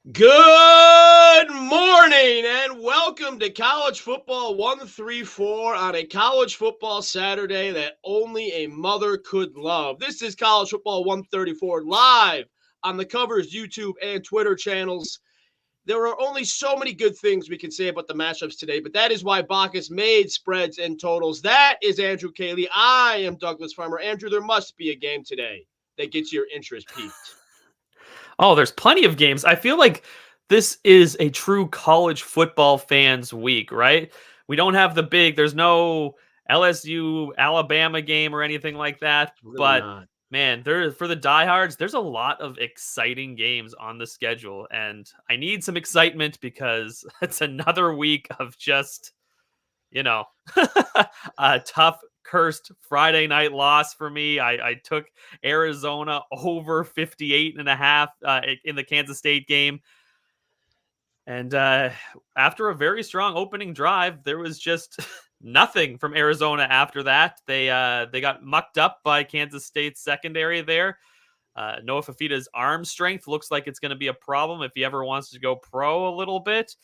Good morning and welcome to College Football 134 on a college football Saturday that only a mother could love. This is College Football 134 live on the Covers YouTube and Twitter channels. There are only so many good things we can say about the matchups today, but that is why Bacchus made spreads and totals. That is Andrew Caley. I am Douglas Farmer. Andrew, there must be a game today that gets your interest piqued. Oh, there's plenty of games. I feel like this is a true college football fans week, right? We don't have there's no LSU Alabama game or anything like that, Really but not. man, for the diehards, there's a lot of exciting games on the schedule, and I need some excitement because it's another week of just, you know, a tough, cursed Friday night loss for me. I took Arizona over 58.5 in the Kansas State game. And after a very strong opening drive, there was just nothing from Arizona after that. They got mucked up by Kansas State's secondary there. Noah Fafita's arm strength looks like it's going to be a problem if he ever wants to go pro a little bit.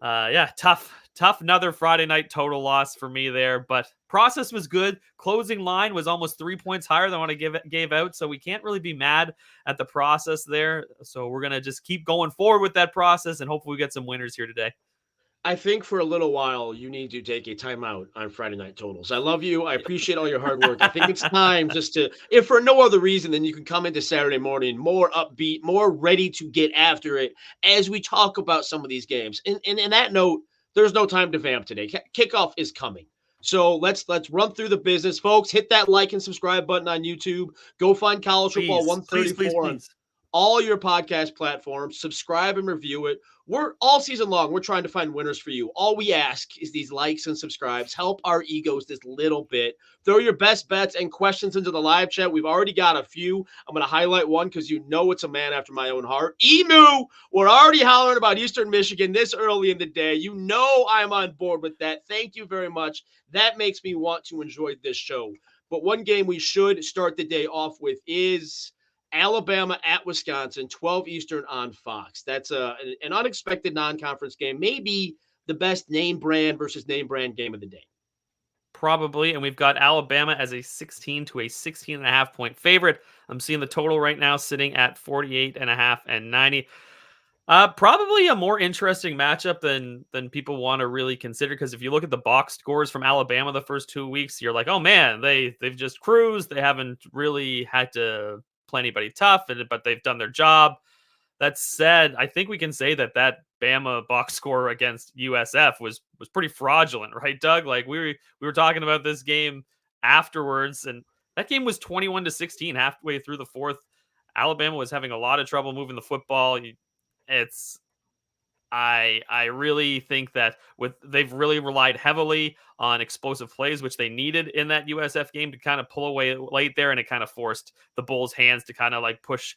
Tough. Another Friday night total loss for me there, but process was good. Closing line was almost 3 points higher than what I gave out, so we can't really be mad at the process there. So we're gonna just keep going forward with that process, and hopefully we get some winners here today. I think for a little while you need to take a timeout on Friday night totals. I love you. I appreciate all your hard work. I think it's time just to, if for no other reason, then you can come into Saturday morning more upbeat, more ready to get after it as we talk about some of these games. And in that note, there's no time to vamp today. Kickoff is coming. So let's run through the business, folks. Hit that like and subscribe button on YouTube. Go find College Football Please, 134 on all your podcast platforms. Subscribe and review it. We're all season long. We're trying to find winners for you. All we ask is these likes and subscribes. Help our egos this little bit. Throw your best bets and questions into the live chat. We've already got a few. I'm going to highlight one because you know it's a man after my own heart. Emu, we're already hollering about Eastern Michigan this early in the day. You know I'm on board with that. Thank you very much. That makes me want to enjoy this show. But one game we should start the day off with is Alabama at Wisconsin, 12 Eastern on Fox. That's an unexpected non-conference game, maybe the best name brand versus name brand game of the day. Probably, and we've got Alabama as a 16 to a 16.5 point favorite. I'm seeing the total right now sitting at 48.5 and 90. Probably a more interesting matchup than people want to really consider, because if you look at the box scores from Alabama the first 2 weeks, you're like, oh man, they've just cruised. They haven't really had to play anybody tough, but they've done their job. That said, I think we can say that Bama box score against USF was pretty fraudulent, right, Doug? Like we were talking about this game afterwards, and that game was 21-16 halfway through the fourth. Alabama was having a lot of trouble moving the football. It's I really think that they've really relied heavily on explosive plays, which they needed in that USF game to kind of pull away late there, and it kind of forced the Bulls' hands to kind of like push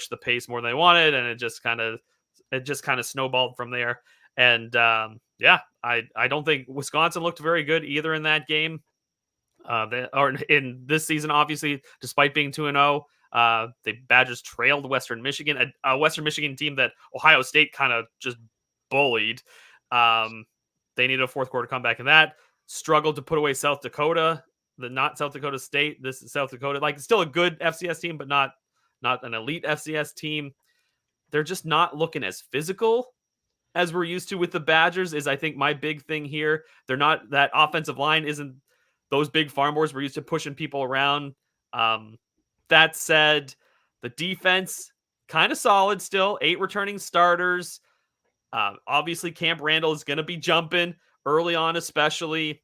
the pace more than they wanted, and it just kind of snowballed from there. And I don't think Wisconsin looked very good either in that game. Or in this season, obviously, despite being 2-0. The Badgers trailed Western Michigan, a Western Michigan team that Ohio State kind of just bullied. They needed a fourth quarter comeback in that. Struggled to put away South Dakota, not South Dakota State. This is South Dakota, like still a good FCS team, but not an elite FCS team. They're just not looking as physical as we're used to with the Badgers. Is I think my big thing here. They're not, that offensive line isn't those big farm boys we're used to pushing people around. That said, the defense kind of solid still. 8 returning starters. Obviously, Camp Randall is going to be jumping early on, especially.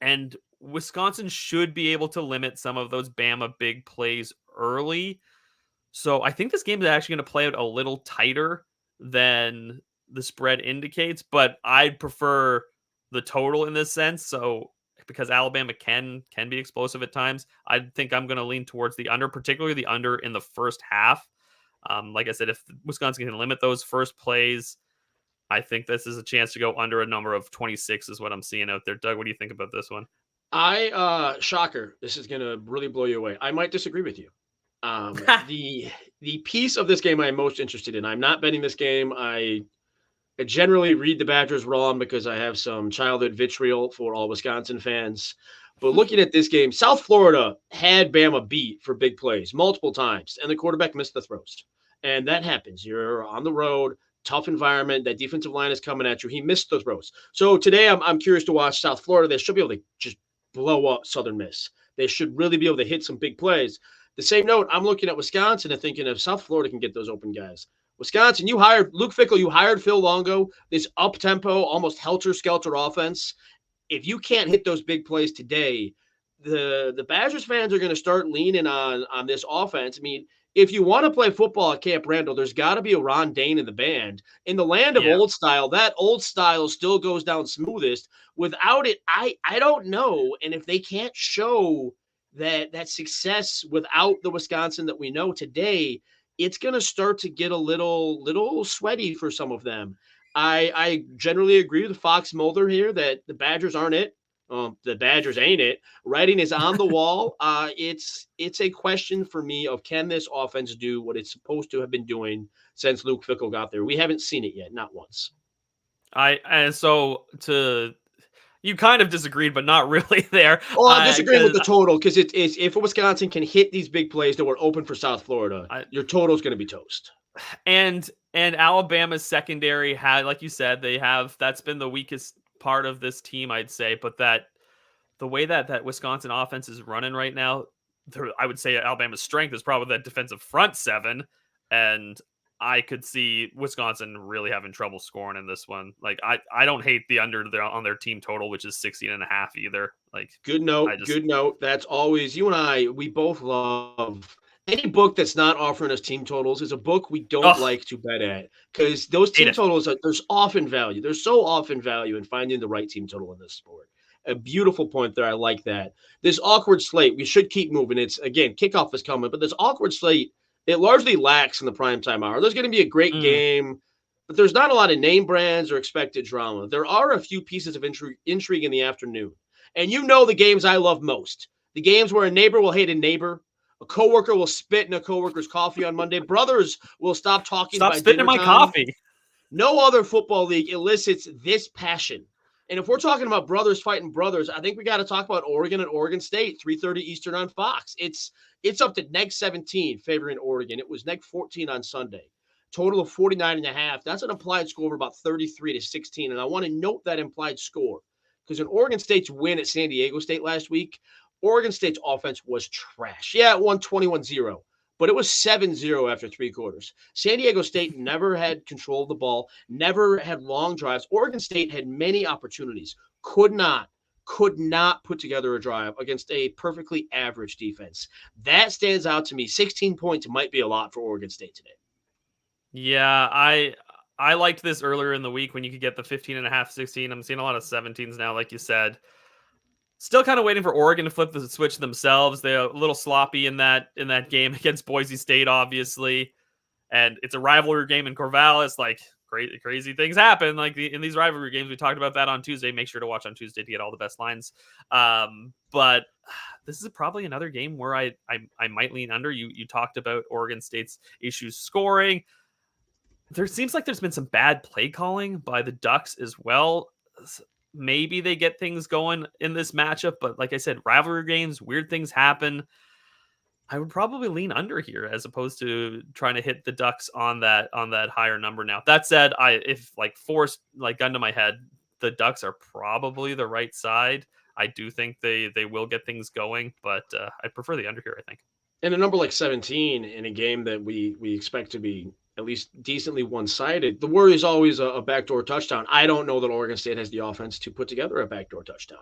And Wisconsin should be able to limit some of those Bama big plays early. So I think this game is actually going to play out a little tighter than the spread indicates, but I'd prefer the total in this sense. So because Alabama can be explosive at times, I think I'm going to lean towards the under, particularly the under in the first half. Like I said, if Wisconsin can limit those first plays, I think this is a chance to go under a number of 26 is what I'm seeing out there. Doug, what do you think about this one? Shocker, this is going to really blow you away. I might disagree with you. The piece of this game I'm most interested in. I'm not betting this game. I generally read the Badgers wrong because I have some childhood vitriol for all Wisconsin fans. But looking at this game, South Florida had Bama beat for big plays multiple times, and the quarterback missed the throws. And that happens. You're on the road, tough environment. That defensive line is coming at you. He missed the throws. So today I'm curious to watch South Florida. They should be able to just blow up Southern Miss. They should really be able to hit some big plays. The same note, I'm looking at Wisconsin and thinking if South Florida can get those open guys. Wisconsin, you hired Luke Fickell, you hired Phil Longo, this up-tempo, almost helter-skelter offense. If you can't hit those big plays today, the Badgers fans are going to start leaning on this offense. I mean, if you want to play football at Camp Randall, there's got to be a Ron Dane in the band. In the land of old style, that old style still goes down smoothest. Without it, I don't know. And if they can't show that success without the Wisconsin that we know today, it's going to start to get a little sweaty for some of them. I generally agree with Fox Mulder here that the Badgers aren't it. The Badgers ain't it. Writing is on the wall. It's a question for me of can this offense do what it's supposed to have been doing since Luke Fickell got there? We haven't seen it yet, not once. You kind of disagreed, but not really there. Well, I'm disagreeing with the total because it's if Wisconsin can hit these big plays that were open for South Florida, your total is going to be toast. And Alabama's secondary had, like you said, that's been the weakest part of this team, I'd say. But that the way that Wisconsin offense is running right now, I would say Alabama's strength is probably that defensive front seven, and I could see Wisconsin really having trouble scoring in this one. Like I don't hate the under on their team total, which is 16.5 either. Like good note. That's always you and I. We both love any book that's not offering us team totals is a book we don't like to bet at because those team totals there's often value. There's so often value in finding the right team total in this sport. A beautiful point there. I like that. This awkward slate. We should keep moving. It's again kickoff is coming, but this awkward slate. It largely lacks in the primetime hour. There's going to be a great game, but there's not a lot of name brands or expected drama. There are a few pieces of intrigue in the afternoon. And you know the games I love most. The games where a neighbor will hate a neighbor, a coworker will spit in a coworker's coffee on Monday, brothers will stop talking by spitting in my coffee. No other football league elicits this passion. And if we're talking about brothers fighting brothers, I think we got to talk about Oregon and Oregon State, 3:30 Eastern on Fox. It's up to neg 17 favoring Oregon. It was neg 14 on Sunday. Total of 49.5. That's an implied score of about 33-16. And I want to note that implied score because in Oregon State's win at San Diego State last week, Oregon State's offense was trash. Yeah, it won 21-0, but it was 7-0 after three quarters. San Diego State never had control of the ball, never had long drives. Oregon State had many opportunities, could not put together a drive against a perfectly average defense. That stands out to me. 16 points might be a lot for Oregon State today. Yeah, I liked this earlier in the week when you could get the 15.5, 16. I'm seeing a lot of 17s now, like you said. Still kind of waiting for Oregon to flip the switch themselves. They're a little sloppy in that game against Boise State, obviously. And it's a rivalry game in Corvallis. Like, crazy things happen. Like in these rivalry games, we talked about that on Tuesday. Make sure to watch on Tuesday to get all the best lines. But this is probably another game where I might lean under. You talked about Oregon State's issues scoring. There seems like there's been some bad play calling by the Ducks as well. Maybe they get things going in this matchup, but like I said, rivalry games, weird things happen. I would probably lean under here as opposed to trying to hit the Ducks on that higher number. Now that said, if forced gun to my head, the Ducks are probably the right side. I do think they will get things going, but I prefer the under here, I think. And a number like 17 in a game that we expect to be at least decently one-sided, the worry is always a backdoor touchdown. I don't know that Oregon State has the offense to put together a backdoor touchdown.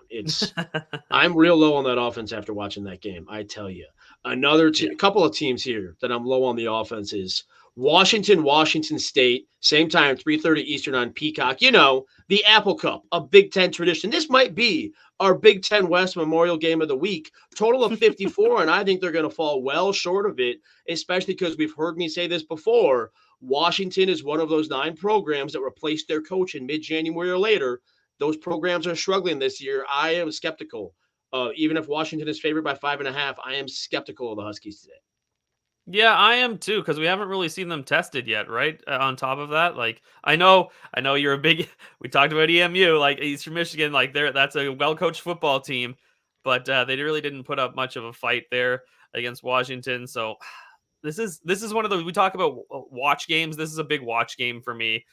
I'm real low on that offense after watching that game, I tell you. A couple of teams here that I'm low on the offense is Washington State, same time, 3:30 Eastern on Peacock. You know, the Apple Cup, a Big Ten tradition. This might be our Big Ten West Memorial Game of the week. Total of 54, and I think they're going to fall well short of it, especially because we've heard me say this before. Washington is one of those 9 programs that replaced their coach in mid-January or later. Those programs are struggling this year. I am skeptical. Even if Washington is favored by 5.5, I am skeptical of the Huskies today. Yeah, I am too, because we haven't really seen them tested yet, right? On top of that, like I know you're a big. We talked about EMU, like Eastern Michigan, like that's a well-coached football team, but they really didn't put up much of a fight there against Washington. So this is one of those we talk about watch games. This is a big watch game for me.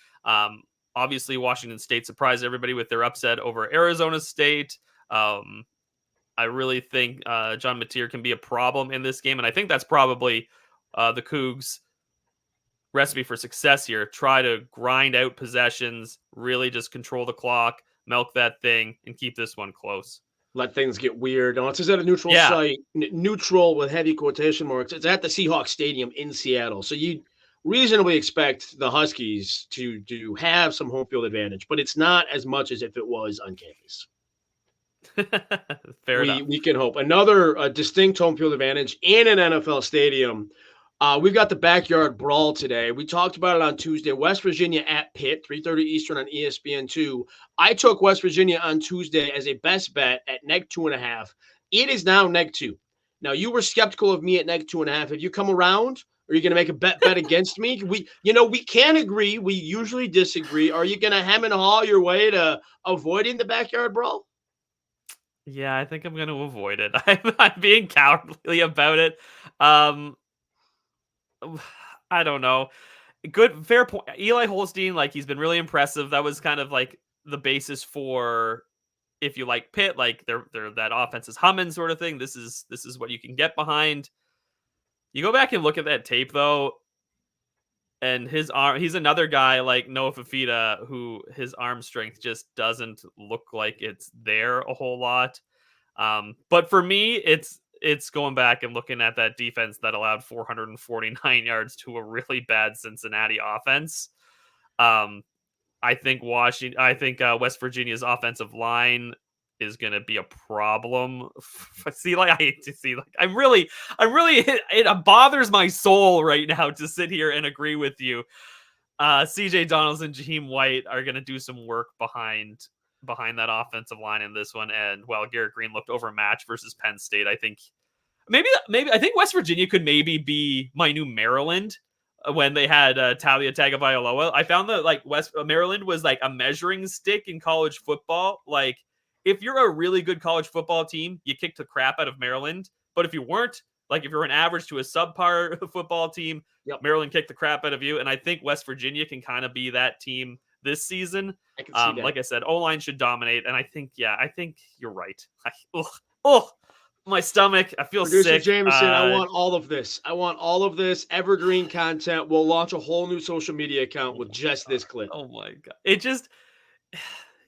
Obviously, Washington State surprised everybody with their upset over Arizona State. I really think John Mateer can be a problem in this game, and I think that's probably the Cougs' recipe for success here. Try to grind out possessions, really just control the clock, milk that thing, and keep this one close. Let things get weird. No, it's at a neutral Yeah. site, neutral with heavy quotation marks. It's at the Seahawks Stadium in Seattle. So you reasonably expect the Huskies to have some home field advantage, but it's not as much as if it was on campus. Fair enough. We can hope. Another distinct home field advantage in an NFL stadium. We've got the backyard brawl today. We talked about it on Tuesday. West Virginia at Pitt, 3:30 Eastern on ESPN2. I took West Virginia on Tuesday as a best bet at -2.5. It is now -2. Now, you were skeptical of me at -2.5. Have you come around? Are you going to make a bet against me? We can agree. We usually disagree. Are you going to hem and haw your way to avoiding the backyard brawl? Yeah, I think I'm going to avoid it. I'm being cowardly about it. I don't know. Fair point. Eli Holstein, like he's been really impressive. That was kind of like the basis for if you like Pitt, like they're that offense is humming sort of thing. This is what you can get behind. You go back and look at that tape though, and his arm. He's another guy like Noah Fafita who his arm strength just doesn't look like it's there a whole lot. But for me, it's going back and looking at that defense that allowed 449 yards to a really bad Cincinnati offense. I think West Virginia's offensive line is going to be a problem. I hate to see, I'm really, it bothers my soul right now to sit here and agree with you. CJ Donaldson and Jaheim White are going to do some work behind that offensive line in this one. And while Garrett Green looked overmatched versus Penn State, I think maybe I think West Virginia could maybe be my new Maryland when they had Talia Tagovailoa. I found that Maryland was like a measuring stick in college football. Like if you're a really good college football team, you kick the crap out of Maryland. But if you weren't, like if you're an average to a subpar football team, yep, Maryland kicked the crap out of you. And I think West Virginia can kind of be that team this season. I can see that. Like I said, O-line should dominate. And I think you're right. My stomach. I feel Producer sick. Jameson, I want all of this. I want all of this evergreen content. We'll launch a whole new social media account with just this clip. Oh my God.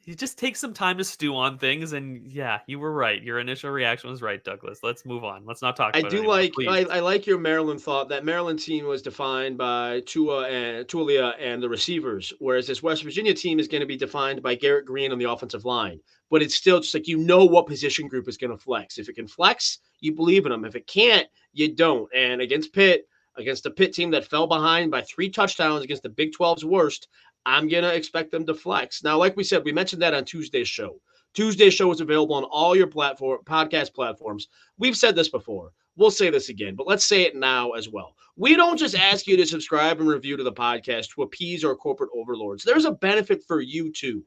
You just take some time to stew on things, and yeah, you were right. Your initial reaction was right, Douglas. Let's move on. Let's not talk about it anymore, I like your Maryland thought. That Maryland team was defined by Tulia and the receivers, whereas this West Virginia team is going to be defined by Garrett Green on the offensive line. But it's still just like what position group is going to flex. If it can flex, you believe in them. If it can't, you don't. And against Pitt, against the Pitt team that fell behind by 3 touchdowns against the Big 12's worst, I'm going to expect them to flex. Now, like we said, we mentioned that on Tuesday's show. Tuesday's show is available on all your podcast platforms. We've said this before. We'll say this again, but let's say it now as well. We don't just ask you to subscribe and review to the podcast to appease our corporate overlords. There's a benefit for you, too.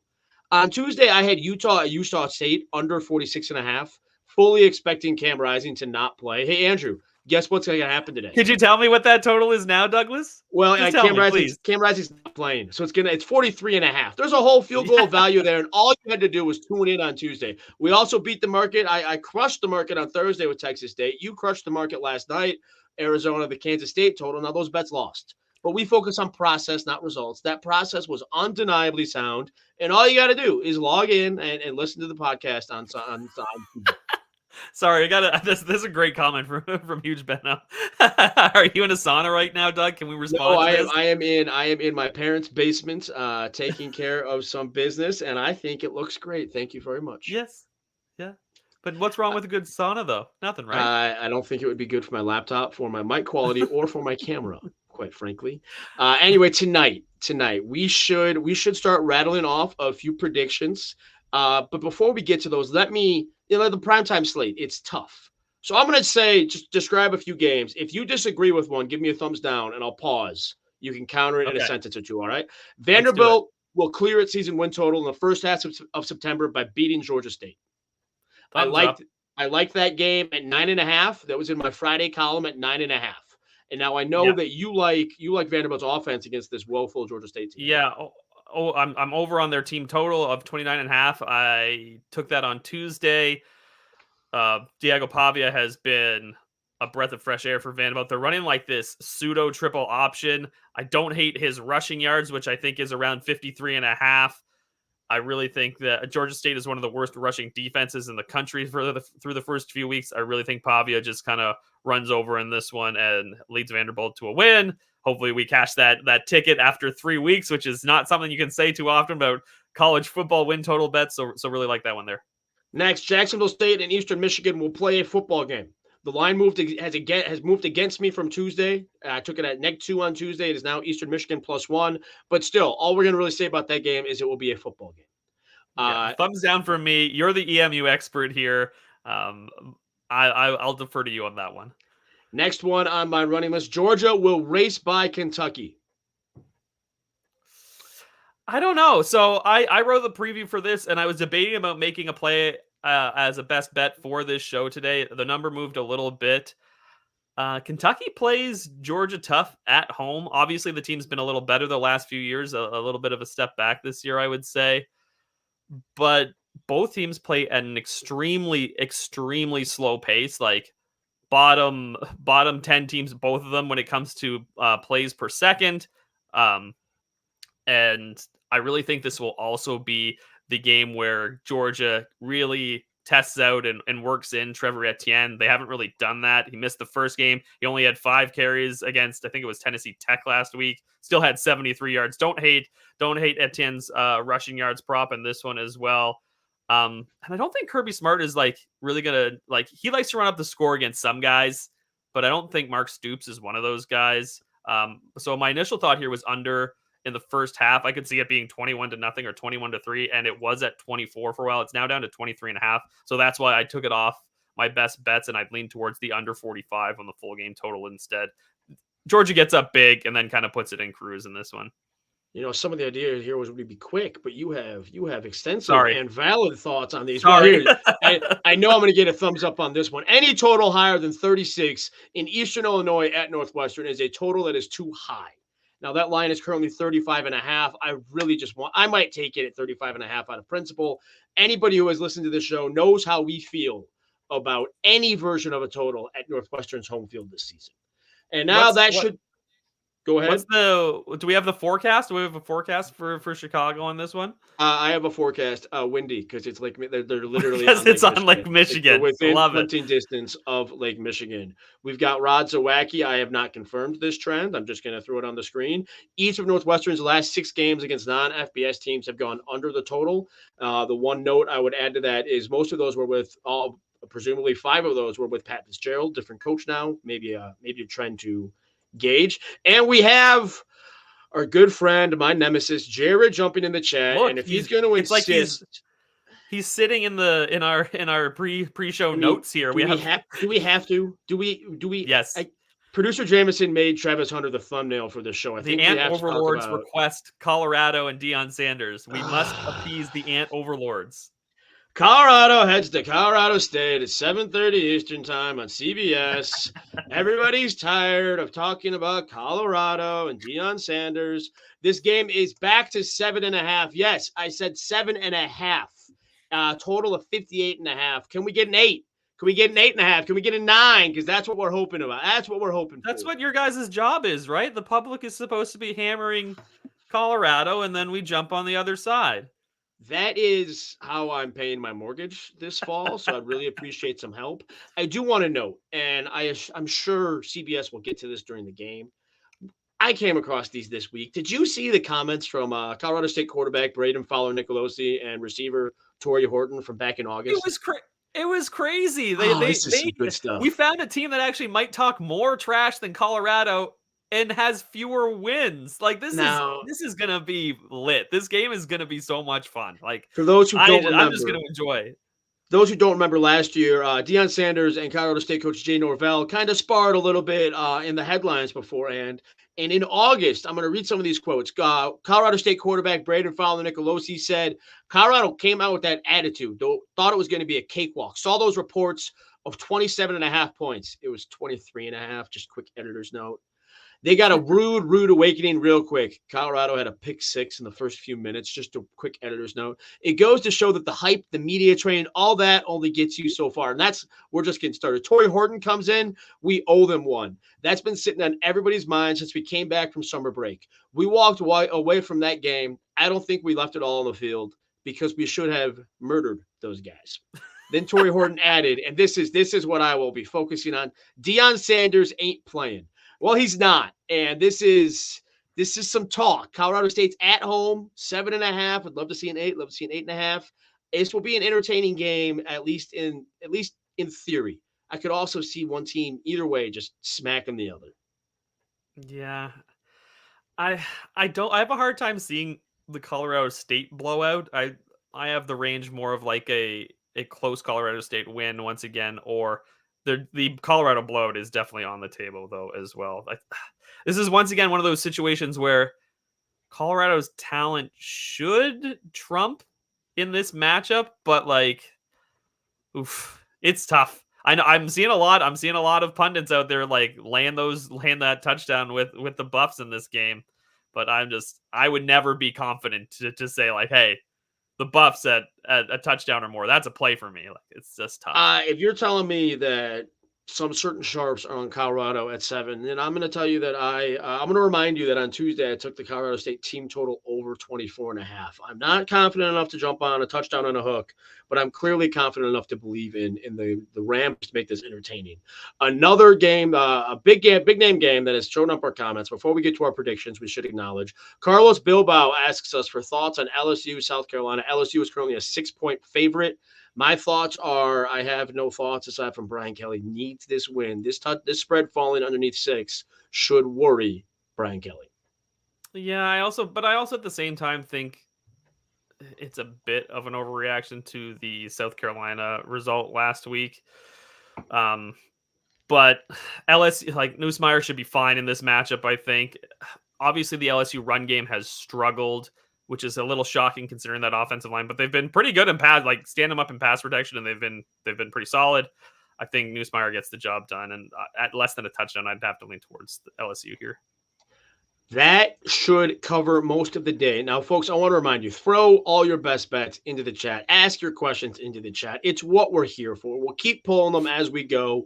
On Tuesday, I had Utah at Utah State under 46.5, fully expecting Cam Rising to not play. Hey, Andrew, guess what's going to happen today? Could you tell me what that total is now, Douglas? Well, Cam Rising's not playing, so it's 43.5. There's a whole field goal value there, and all you had to do was tune in on Tuesday. We also beat the market. I crushed the market on Thursday with Texas State. You crushed the market last night. Arizona, the Kansas State total. Now those bets lost. But we focus on process, not results. That process was undeniably sound, and all you got to do is log in and listen to the podcast on Sorry, this is a great comment from Huge Benno. Are you in a sauna right now, Doug? Can we respond? No, I am in my parents' basement, taking care of some business, and I think it looks great. Thank you very much. Yes, yeah. But what's wrong with a good sauna, though? Nothing, right? I don't think it would be good for my laptop, for my mic quality, or for my camera, quite frankly. Anyway, tonight we should start rattling off a few predictions. But before we get to those, let me. The primetime slate, it's tough. So I'm going to say, just describe a few games. If you disagree with one, give me a thumbs down and I'll pause. You can counter it in a Okay, sentence or two. All right. let's do it. Vanderbilt will clear its season win total in the first half of September by beating Georgia State. I Thumbs liked up. I liked that game at 9.5. That was in my Friday column at 9.5. And now I know Yeah. that you like Vanderbilt's offense against this woeful Georgia State team. Yeah. I'm over on their team total of 29.5. I took that on Tuesday. Diego Pavia has been a breath of fresh air for Vanderbilt. They're running like this pseudo triple option. I don't hate his rushing yards, which I think is around 53.5. I really think that Georgia State is one of the worst rushing defenses in the country through the first few weeks. I really think Pavia just kind of runs over in this one and leads Vanderbilt to a win. Hopefully we cash that ticket after 3 weeks, which is not something you can say too often about college football win total bets. So really like that one there. Next, Jacksonville State and Eastern Michigan will play a football game. The line has moved against me from Tuesday. I took it at -2 on Tuesday. It is now Eastern Michigan +1. But still, all we're going to really say about that game is it will be a football game. Yeah, thumbs down for me. You're the EMU expert here. I'll defer to you on that one. Next one on my running list, Georgia will race by Kentucky. I don't know. So I wrote the preview for this, and I was debating about making a play as a best bet for this show today. The number moved a little bit. Kentucky plays Georgia tough at home. Obviously, the team's been a little better the last few years, a little bit of a step back this year, I would say. But both teams play at an extremely, extremely slow pace. Like bottom 10 teams, both of them, when it comes to plays per second. And I really think this will also be the game where Georgia really tests out and works in Trevor Etienne. They haven't really done that. He missed the first game. He only had 5 carries against, I think it was Tennessee Tech last week. Still had 73 yards. Don't hate Etienne's rushing yards prop in this one as well. And I don't think Kirby Smart is really gonna he likes to run up the score against some guys, but I don't think Mark Stoops is one of those guys. So my initial thought here was under in the first half. I could see it being 21-0 or 21-3, and it was at 24 for a while. It's now down to 23.5. So that's why I took it off my best bets, and I'd lean towards the under 45 on the full game total instead. Georgia gets up big and then kind of puts it in cruise in this one. Some of the idea here was to be quick, but you have extensive and valid thoughts on these. Sorry. Well, I know I'm going to get a thumbs up on this one. Any total higher than 36 in Eastern Illinois at Northwestern is a total that is too high. Now, that line is currently 35.5. I might take it at 35.5 out of principle. Anybody who has listened to this show knows how we feel about any version of a total at Northwestern's home field this season. And now go ahead. Do we have the forecast? Do we have a forecast for Chicago on this one? I have a forecast, windy, because it's like they're literally because it's on Lake Michigan. Within hunting distance of Lake Michigan. We've got Rod Zawacki. I have not confirmed this trend. I'm just going to throw it on the screen. Each of Northwestern's last 6 games against non-FBS teams have gone under the total. The one note I would add to that is most of those were with presumably 5 of those were with Pat Fitzgerald, different coach now. Maybe a trend to gauge. And we have our good friend, my nemesis, Jared, jumping in the chat. Look, and if he's going to insist, he's sitting in our pre-show notes here. Do we have to? Yes. Producer Jameson made Travis Hunter the thumbnail for this show. I think the Ant Overlords request Colorado and Deion Sanders. We must appease the Ant Overlords. Colorado heads to Colorado State at 7:30 Eastern time on CBS. Everybody's tired of talking about Colorado and Deion Sanders. This game is back to 7.5. Yes, I said 7.5. Total of 58.5. Can we get an 8? Can we get an 8.5? Can we get a 9? Because that's what we're hoping about. That's what we're hoping for. That's what your guys' job is, right? The public is supposed to be hammering Colorado, and then we jump on the other side. That is how I'm paying my mortgage this fall, so I'd really appreciate some help. I do want to note, and I'm sure CBS will get to this during the game. I came across these this week. Did you see the comments from Colorado State quarterback Braden Fowler-Nicolosi and receiver Torrey Horton from back in August? It was crazy. This is some good stuff. We found a team that actually might talk more trash than Colorado and has fewer wins. This is gonna be lit. This game is gonna be so much fun. For those who don't remember, I'm just gonna enjoy. those who don't remember last year, Deion Sanders and Colorado State coach Jay Norvell kind of sparred a little bit in the headlines beforehand. And in August, I'm going to read some of these quotes. Colorado State quarterback Braden Fowler-Nicolosi said, Colorado came out with that attitude, thought it was going to be a cakewalk. Saw those reports of 27.5 points. It was 23.5, just quick editor's note. They got a rude awakening real quick. Colorado had a pick six in the first few minutes. Just a quick editor's note. It goes to show that the hype, the media train, all that only gets you so far. And we're just getting started. Torrey Horton comes in. We owe them one. That's been sitting on everybody's mind since we came back from summer break. We walked away from that game. I don't think we left it all on the field because we should have murdered those guys. Then Torrey Horton added, and this is what I will be focusing on. Deion Sanders ain't playing. Well, he's not, and this is some talk. Colorado State's at home, 7.5. I'd love to see an 8. Love to see an 8.5. This will be an entertaining game, at least in theory. I could also see one team either way just smacking the other. Yeah, I have a hard time seeing the Colorado State blowout. I have the range more of like a close Colorado State win once again, or the Colorado blowout is definitely on the table though as well. This is once again one of those situations where Colorado's talent should trump in this matchup, but like, it's tough. I know I'm seeing a lot of pundits out there like laying that touchdown with the Buffs in this game, but I would never be confident to say like, hey, the Buffs at a touchdown or more, that's a play for me. Like, it's just tough. If you're telling me that some certain sharps are on Colorado at 7, then I'm going to tell you that I'm going to remind you that on Tuesday I took the Colorado State team total over 24.5. I'm not confident enough to jump on a touchdown on a hook, but I'm clearly confident enough to believe in the Rams to make this entertaining. Another game, a big name game that has shown up our comments. Before we get to our predictions, we should acknowledge Carlos Bilbao asks us for thoughts on LSU, South Carolina. LSU is currently a 6-point favorite. My thoughts are I have no thoughts aside from Brian Kelly needs this win. This spread falling underneath 6 should worry Brian Kelly. Yeah, I also at the same time think it's a bit of an overreaction to the South Carolina result last week. But LSU, like Nussmeier, should be fine in this matchup, I think. Obviously, the LSU run game has struggled, which is a little shocking considering that offensive line, but they've been pretty good in pass, like stand them up in pass protection, and they've been pretty solid. I think Nussmeier gets the job done, and at less than a touchdown, I'd have to lean towards the LSU here. That should cover most of the day. Now, folks, I want to remind you, throw all your best bets into the chat. Ask your questions into the chat. It's what we're here for. We'll keep pulling them as we go.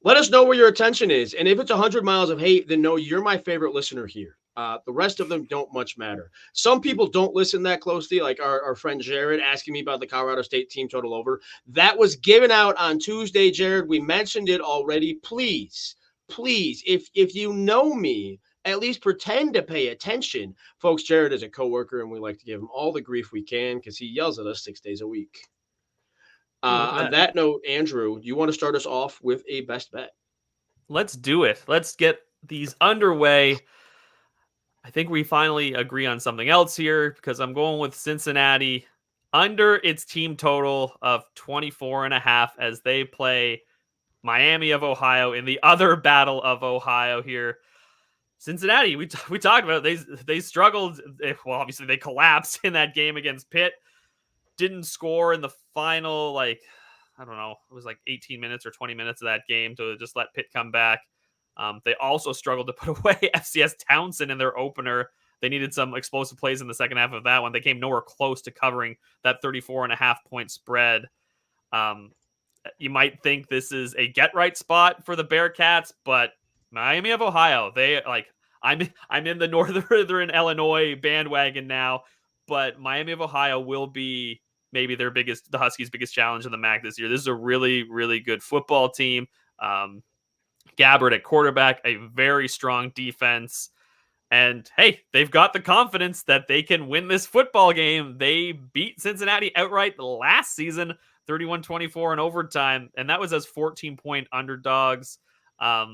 Let us know where your attention is. And if it's 100 miles of hate, then no, you're my favorite listener here. The rest of them don't much matter. Some people don't listen that closely, like our friend Jared asking me about the Colorado State team total over. That was given out on Tuesday, Jared. We mentioned it already. Please, if you know me, at least pretend to pay attention. Folks, Jared is a coworker, and we like to give him all the grief we can because he yells at us 6 days a week. On that note, Andrew, you want to start us off with a best bet? Let's do it. Let's get these underway. I think we finally agree on something else here because I'm going with Cincinnati under its team total of 24.5 as they play Miami of Ohio in the other Battle of Ohio here. Cincinnati, we talked about it. They struggled. Well, obviously they collapsed in that game against Pitt. Didn't score in the final, I don't know, it was like 18 minutes or 20 minutes of that game to just let Pitt come back. They also struggled to put away FCS Townsend in their opener. They needed some explosive plays in the second half of that one. They came nowhere close to covering that 34.5 point spread. You might think this is a get right spot for the Bearcats, but Miami of Ohio, I'm in the Northern Illinois bandwagon now, but Miami of Ohio will be maybe the Huskies' biggest challenge in the MAC this year. This is a really, really good football team. Gabbard at quarterback, a very strong defense. And hey, they've got the confidence that they can win this football game. They beat Cincinnati outright last season, 31-24 in overtime, and that was as 14-point underdogs. I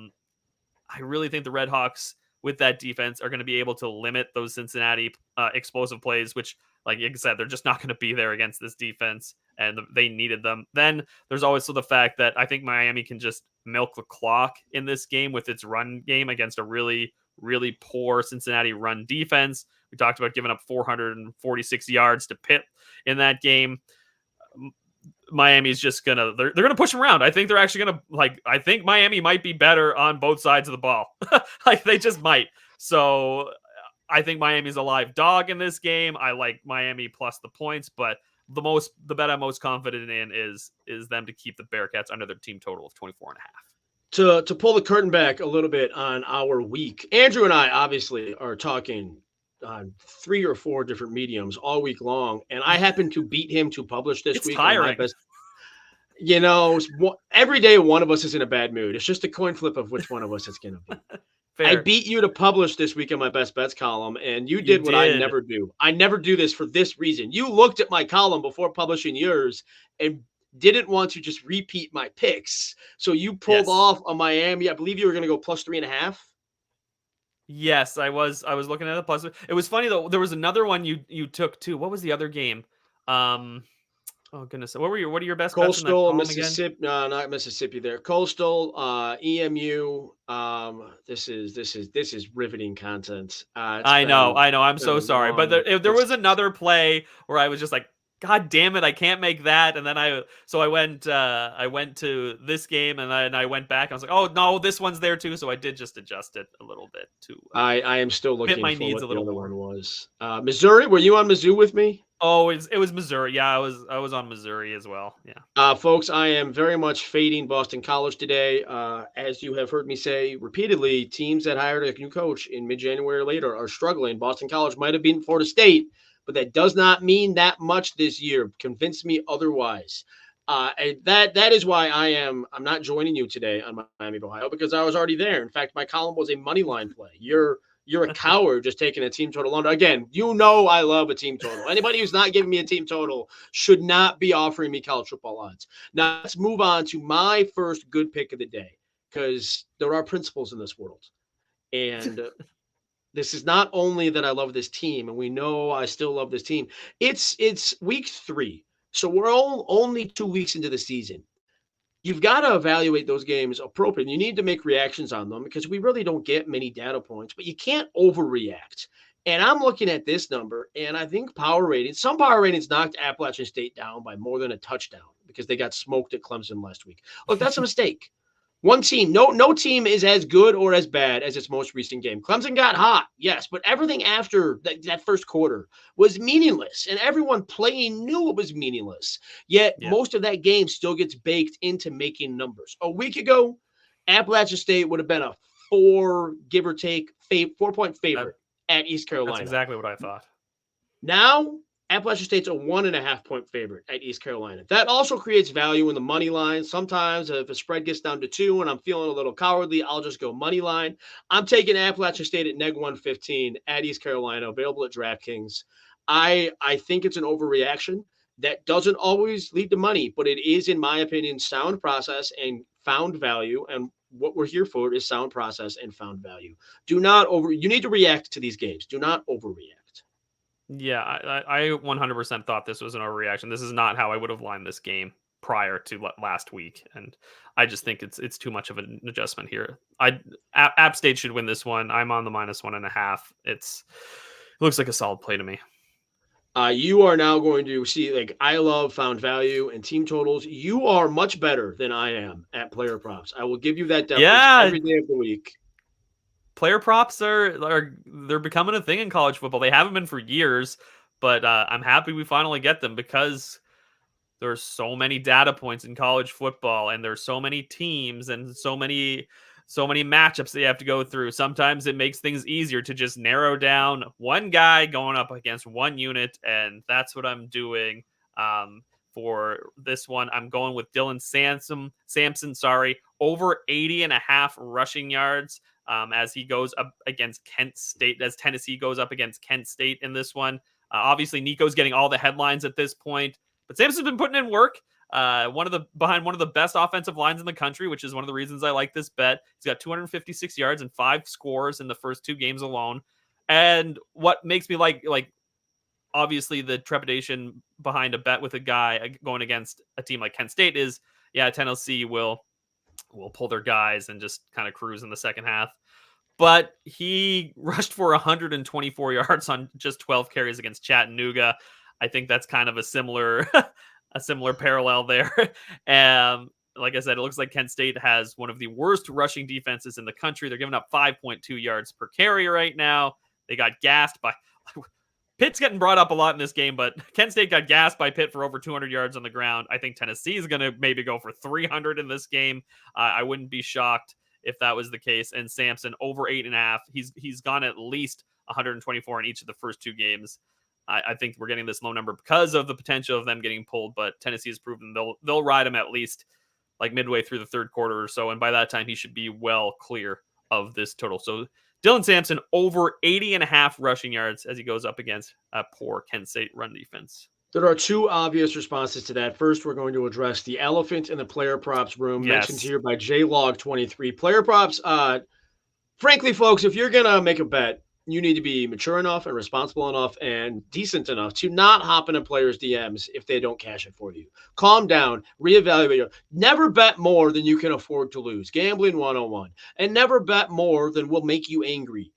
really think the Redhawks, with that defense, are going to be able to limit those Cincinnati explosive plays, which, like I said, they're just not going to be there against this defense. and they needed them. Then there's also the fact that I think Miami can just milk the clock in this game with its run game against a really, really poor Cincinnati run defense. We talked about giving up 446 yards to Pitt in that game. Miami's just they're gonna push them around. I think they're actually I think Miami might be better on both sides of the ball. Like they just might. So I think Miami's a live dog in this game. I like Miami plus the points, but the bet I'm most confident in is them to keep the Bearcats under their team total of 24.5. To pull the curtain back a little bit on our week, Andrew and I obviously are talking on 3 or 4 different mediums all week long, and I happen to beat him to publish this week. Tiring. On my best. Every day one of us is in a bad mood. It's just a coin flip of which one of us it's going to be. Fair. I beat you to publish this week in my best bets column, and you did what I never do. I never do this for this reason. You looked at my column before publishing yours and didn't want to just repeat my picks. So you pulled off a Miami. I believe you were going to go plus 3.5. Yes, I was looking at the plus. It was funny though. There was another one you took too. What was the other game? Oh goodness, what are your best Coastal, bets in that Mississippi? No, not Mississippi. There, Coastal, EMU. This is riveting content. I know. I'm so sorry, but there was another play where I was just like, God damn it, I can't make that. And then I went to this game and I went back. I was like, oh no, this one's there too. So I did just adjust it a little bit too. I am still looking for what the other one was. Missouri. Were you on Mizzou with me? Oh, it was Missouri. Yeah, I was on Missouri as well. Yeah. Folks, I am very much fading Boston College today. As you have heard me say repeatedly, teams that hired a new coach in mid-January or later are struggling. Boston College might have beaten Florida State, but that does not mean that much this year. Convince me otherwise. And that is why I'm not joining you today on Miami of Ohio, because I was already there. In fact, my column was a money line play. You're a coward just taking a team total under. Again, I love a team total. Anybody who's not giving me a team total should not be offering me college football odds. Now, let's move on to my first good pick of the day, because there are principles in this world. And this is not only that I love this team, and we know I still love this team. It's week 3. So we're only 2 weeks into the season. You've got to evaluate those games appropriately. You need to make reactions on them because we really don't get many data points, but you can't overreact. And I'm looking at this number, and I think some power ratings knocked Appalachian State down by more than a touchdown because they got smoked at Clemson last week. Look, that's a mistake. One team, no team is as good or as bad as its most recent game. Clemson got hot, yes, but everything after that first quarter was meaningless, and everyone playing knew it was meaningless. Yet most of that game still gets baked into making numbers. A week ago, Appalachian State would have been a 4, give or take, 4-point favorite at East Carolina. That's exactly what I thought. Now, Appalachian State's a 1.5-point favorite at East Carolina. That also creates value in the money line. Sometimes if a spread gets down to 2 and I'm feeling a little cowardly, I'll just go money line. I'm taking Appalachian State at neg 115 at East Carolina, available at DraftKings. I think it's an overreaction. That doesn't always lead to money, but it is, in my opinion, sound process and found value. And what we're here for is sound process and found value. You need to react to these games. Do not overreact. Yeah, I 100% thought this was an overreaction. This is not how I would have lined this game prior to last week, and I just think it's too much of an adjustment here. App State should win this one. I'm on the -1.5. It looks like a solid play to me. You are now going to see, I love found value and team totals. You are much better than I am at player props. I will give you that deference every day of the week. Player props they're becoming a thing in college football. They haven't been for years, but I'm happy we finally get them because there's so many data points in college football, and there's so many teams and so many matchups that you have to go through. Sometimes it makes things easier to just narrow down one guy going up against one unit, and that's what I'm doing. For this one, I'm going with Dylan Sampson, over 80.5 rushing yards. As he goes up against Kent State, as Tennessee goes up against Kent State in this one. Obviously, Nico's getting all the headlines at this point, but Sampson's been putting in work. Behind one of the best offensive lines in the country, which is one of the reasons I like this bet. He's got 256 yards and 5 scores in the first 2 games alone. And what makes me like obviously the trepidation behind a bet with a guy going against a team like Kent State is, Tennessee will pull their guys and just kind of cruise in the second half. But he rushed for 124 yards on just 12 carries against Chattanooga. I think that's kind of a similar parallel there. Like I said, it looks like Kent State has one of the worst rushing defenses in the country. They're giving up 5.2 yards per carry right now. They got gassed by Pitt's getting brought up a lot in this game, but Kent State got gassed by Pitt for over 200 yards on the ground. I think Tennessee is going to maybe go for 300 in this game. I wouldn't be shocked if that was the case. And Sampson over 8.5. He's gone at least 124 in each of the first two games. I think we're getting this low number because of the potential of them getting pulled, but Tennessee has proven they'll ride him at least like midway through the third quarter or so. And by that time, he should be well clear of this total. So Dylan Sampson over 80.5 rushing yards as he goes up against a poor Kent State run defense. There are two obvious responses to that. First, we're going to address the elephant in the player props room, mentioned here by JLog23. Player props, frankly, folks, if you're going to make a bet, you need to be mature enough and responsible enough and decent enough to not hop into players' DMs if they don't cash it for you. Calm down, reevaluate. Never bet more than you can afford to lose. Gambling 101. And never bet more than will make you angry.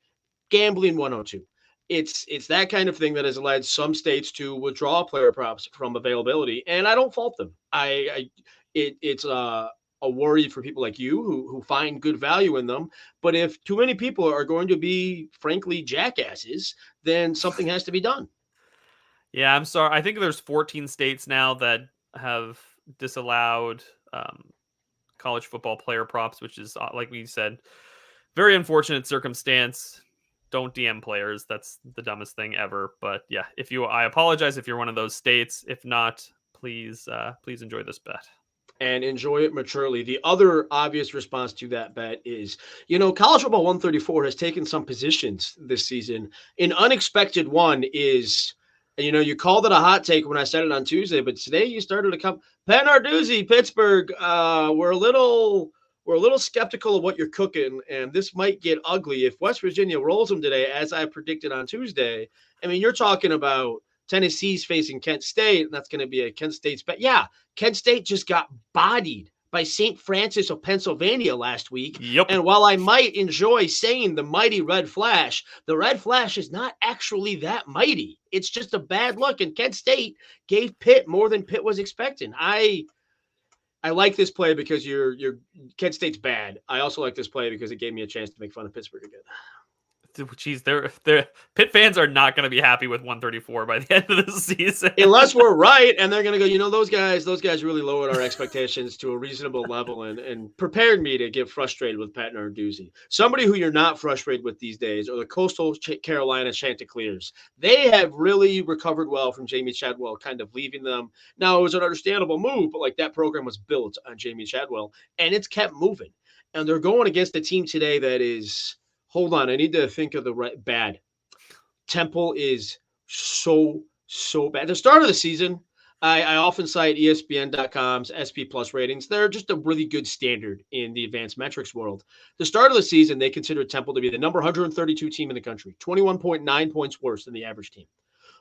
Gambling 102. It's that kind of thing that has led some states to withdraw player props from availability, and I don't fault them. It's a worry for people like you who find good value in them. But if too many people are going to be, frankly, jackasses, then something has to be done. Yeah, I'm sorry. I think there's 14 states now that have disallowed college football player props, which is, like we said, very unfortunate circumstance. Don't DM players. That's the dumbest thing ever. But yeah, I apologize if you're one of those states. If not, please enjoy this bet. And enjoy it maturely. The other obvious response to that bet is, college football 134 has taken some positions this season. An unexpected one is, you called it a hot take when I said it on Tuesday, but today you started to come. Pat Narduzzi, Pittsburgh, we're a little skeptical of what you're cooking, and this might get ugly if West Virginia rolls them today, as I predicted on Tuesday. I mean, you're talking about Tennessee's facing Kent State, and that's going to be a Kent State's bet. Yeah, Kent State just got bodied by St. Francis of Pennsylvania last week. Yep. And while I might enjoy saying the mighty Red Flash, the Red Flash is not actually that mighty. It's just a bad look, and Kent State gave Pitt more than Pitt was expecting. I like this play because your Kent State's bad. I also like this play because it gave me a chance to make fun of Pittsburgh again. Jeez, they're Pitt fans are not going to be happy with 134 by the end of the season. Unless we're right, and they're going to go, those guys really lowered our expectations to a reasonable level and prepared me to get frustrated with Pat Narduzzi. Somebody who you're not frustrated with these days are the Coastal Carolina Chanticleers. They have really recovered well from Jamie Chadwell kind of leaving them. Now, it was an understandable move, but that program was built on Jamie Chadwell, and it's kept moving. And they're going against a team today that is – hold on, I need to think of the right bad. Temple is so bad. At the start of the season, I often cite ESPN.com's SP Plus ratings. They're just a really good standard in the advanced metrics world. The start of the season, they considered Temple to be the number 132 team in the country, 21.9 points worse than the average team.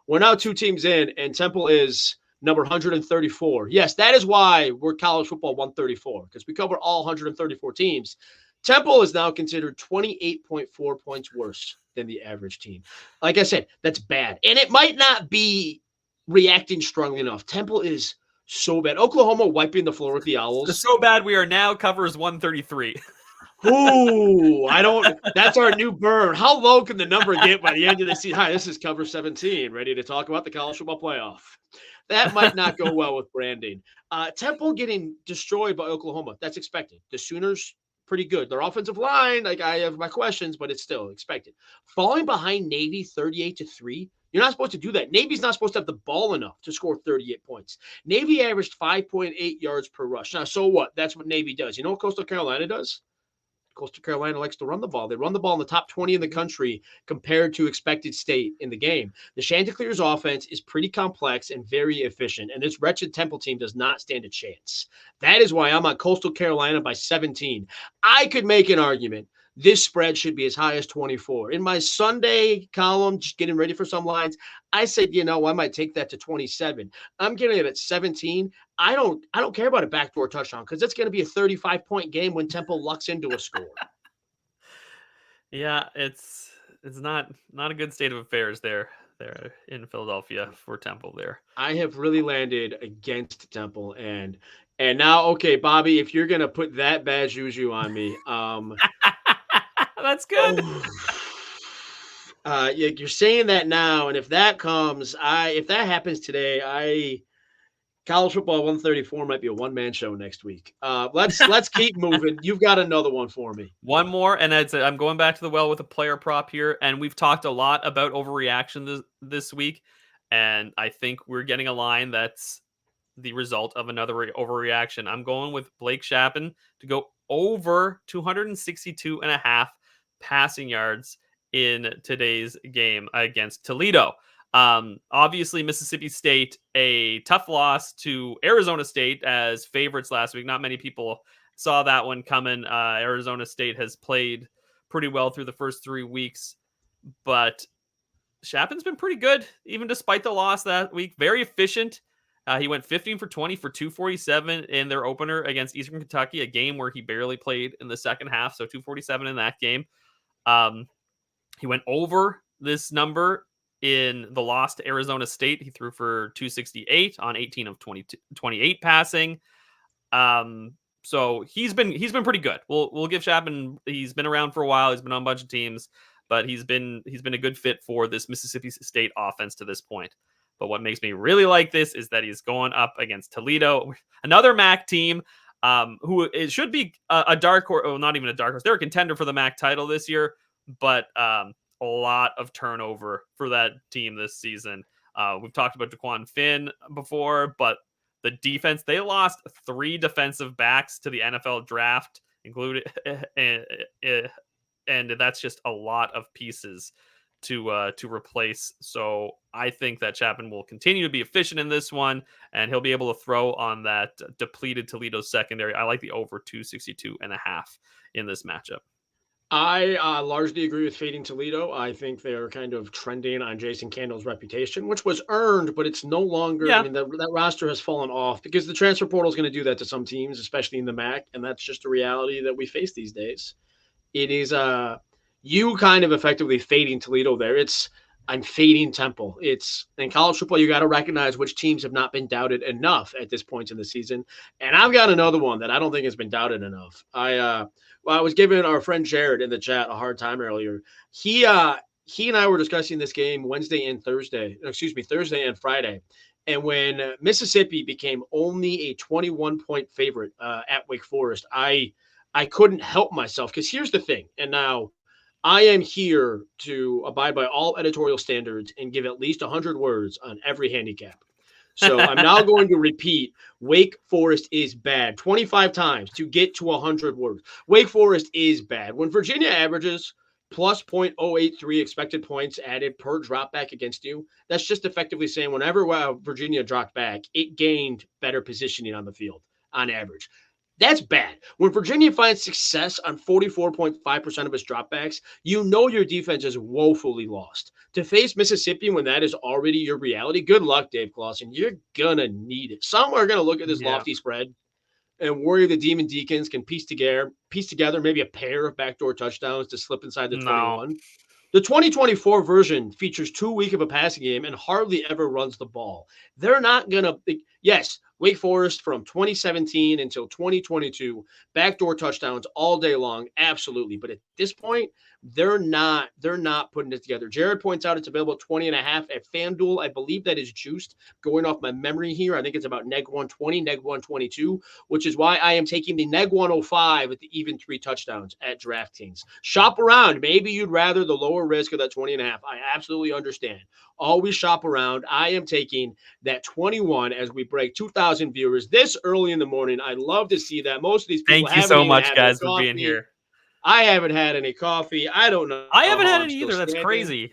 We're now 2 teams in, and Temple is number 134. Yes, that is why we're college football 134, because we cover all 134 teams. Temple is now considered 28.4 points worse than the average team. Like I said, that's bad. And it might not be reacting strongly enough. Temple is so bad. Oklahoma wiping the floor with the Owls. It's so bad we are now covers 133. Ooh, that's our new burn. How low can the number get by the end of the season? Hi, this is cover 17, ready to talk about the college football playoff. That might not go well with branding. Temple getting destroyed by Oklahoma. That's expected. The Sooners, pretty good. Their offensive line, I have my questions, but it's still expected. Falling behind Navy 38-3, you're not supposed to do that. Navy's not supposed to have the ball enough to score 38 points. Navy averaged 5.8 yards per rush. Now, so what? That's what Navy does. You know what Coastal Carolina does? Coastal Carolina likes to run the ball. They run the ball in the top 20 in the country compared to expected state in the game. The Chanticleers offense is pretty complex and very efficient, and this wretched Temple team does not stand a chance. That is why I'm on Coastal Carolina by 17. I could make an argument this spread should be as high as 24. In my Sunday column, just getting ready for some lines, I said, I might take that to 27. I'm getting it at 17. I don't care about a backdoor touchdown because it's going to be a 35-point game when Temple lucks into a score. Yeah, it's not a good state of affairs there in Philadelphia for Temple there. I have really landed against Temple and now, okay, Bobby, if you're gonna put that bad juju on me, that's good. You're saying that now, and if that happens today, college football 134 might be a one-man show next week. Let's keep moving. You've got another one for me. One more, and I'm going back to the well with a player prop here, and we've talked a lot about overreaction this week, and I think we're getting a line that's the result of another overreaction. I'm going with Blake Shapen to go over 262.5 passing yards in today's game against Toledo. Obviously Mississippi State, a tough loss to Arizona State as favorites last week. Not many people saw that one coming. Arizona State has played pretty well through the first 3 weeks, but Shapen's been pretty good, even despite the loss that week. Very efficient. He went 15 for 20 for 247 in their opener against Eastern Kentucky, a game where he barely played in the second half, so 247 in that game. He went over this number in the loss to Arizona State. He threw for 268 on 18 of 28 passing. So he's been pretty good. We'll give Shapen. He's been around for a while. He's been on a bunch of teams, but he's been a good fit for this Mississippi State offense to this point. But what makes me really like this is that he's going up against Toledo, another MAC team, who it should be a dark horse. Oh, not even a dark horse. They're a contender for the MAC title this year, but a lot of turnover for that team this season. We've talked about Daquan Finn before, but the defense, they lost 3 defensive backs to the NFL draft, including, and that's just a lot of pieces to replace. So I think that Shapen will continue to be efficient in this one, and he'll be able to throw on that depleted Toledo secondary. I like the over 262.5 in this matchup. I largely agree with fading Toledo. I think they're kind of trending on Jason Candle's reputation, which was earned, but it's no longer. Yeah. I mean, that roster has fallen off because the transfer portal is going to do that to some teams, especially in the MAC, and that's just a reality that we face these days. It is you kind of effectively fading Toledo there. I'm fading Temple. It's in college football, you got to recognize which teams have not been doubted enough at this point in the season. And I've got another one that I don't think has been doubted enough. I was giving our friend Jared in the chat a hard time earlier. He and I were discussing this game Thursday and Friday. And when Mississippi became only a 21-point favorite at Wake Forest, I couldn't help myself, because here's the thing. And now I am here to abide by all editorial standards and give at least 100 words on every handicap. So I'm now going to repeat Wake Forest is bad 25 times to get to 100 words. Wake Forest is bad. When Virginia averages plus 0.083 expected points added per drop back against you, that's just effectively saying whenever Virginia dropped back, it gained better positioning on the field on average. That's bad. When Virginia finds success on 44.5% of its dropbacks, you know your defense is woefully lost. To face Mississippi when that is already your reality, good luck, Dave Clawson. You're going to need it. Some are going to look at this lofty spread and worry the Demon Deacons can piece together maybe a pair of backdoor touchdowns to slip inside the 21. The 2024 version features too weak of a passing game and hardly ever runs the ball. They're not going to – yes, Wake Forest from 2017 until 2022, backdoor touchdowns all day long, absolutely. But at this point, they're not putting it together. Jared points out it's available at 20.5 at FanDuel. I believe that is juiced. Going off my memory here, I think it's about neg 120, neg 122, which is why I am taking the neg 105 at the even 3 touchdowns at DraftKings. Shop around. Maybe you'd rather the lower risk of that 20.5. I absolutely understand. Always shop around. I am taking that 21 as we break 2,000 viewers this early in the morning. I love to see that. Most of these people Thank you so much, guys, for being here. I haven't had any coffee. I don't know. I haven't had any either. That's crazy.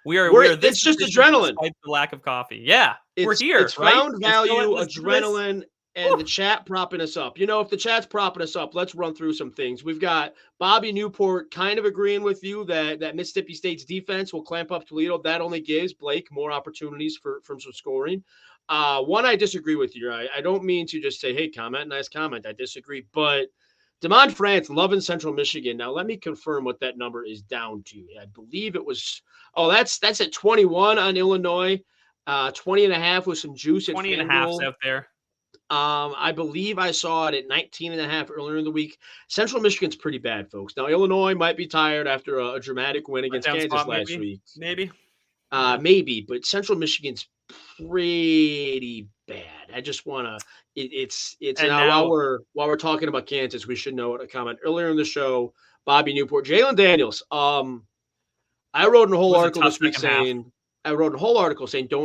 We're it's just adrenaline. Despite the lack of coffee. Yeah, we're here. It's round value, adrenaline. and the chat propping us up. If the chat's propping us up, let's run through some things. We've got Bobby Newport kind of agreeing with you that Mississippi State's defense will clamp up Toledo. That only gives Blake more opportunities from some scoring. One, I disagree with you. I don't mean to just say, hey, comment, nice comment. I disagree. But DeMond France loving Central Michigan. Now, let me confirm what that number is down to. I believe it was, that's at 21 on Illinois, 20.5 with some juice at 20.5 out there. I believe I saw it at 19.5 earlier in the week. Central Michigan's pretty bad, folks. Now, Illinois might be tired after a dramatic win against Kansas last week. Maybe, but Central Michigan's pretty bad. I just want to. It's now while we're talking about Kansas, we should note a comment earlier in the show. Bobby Newport, Jalen Daniels. I wrote a whole article this week saying don't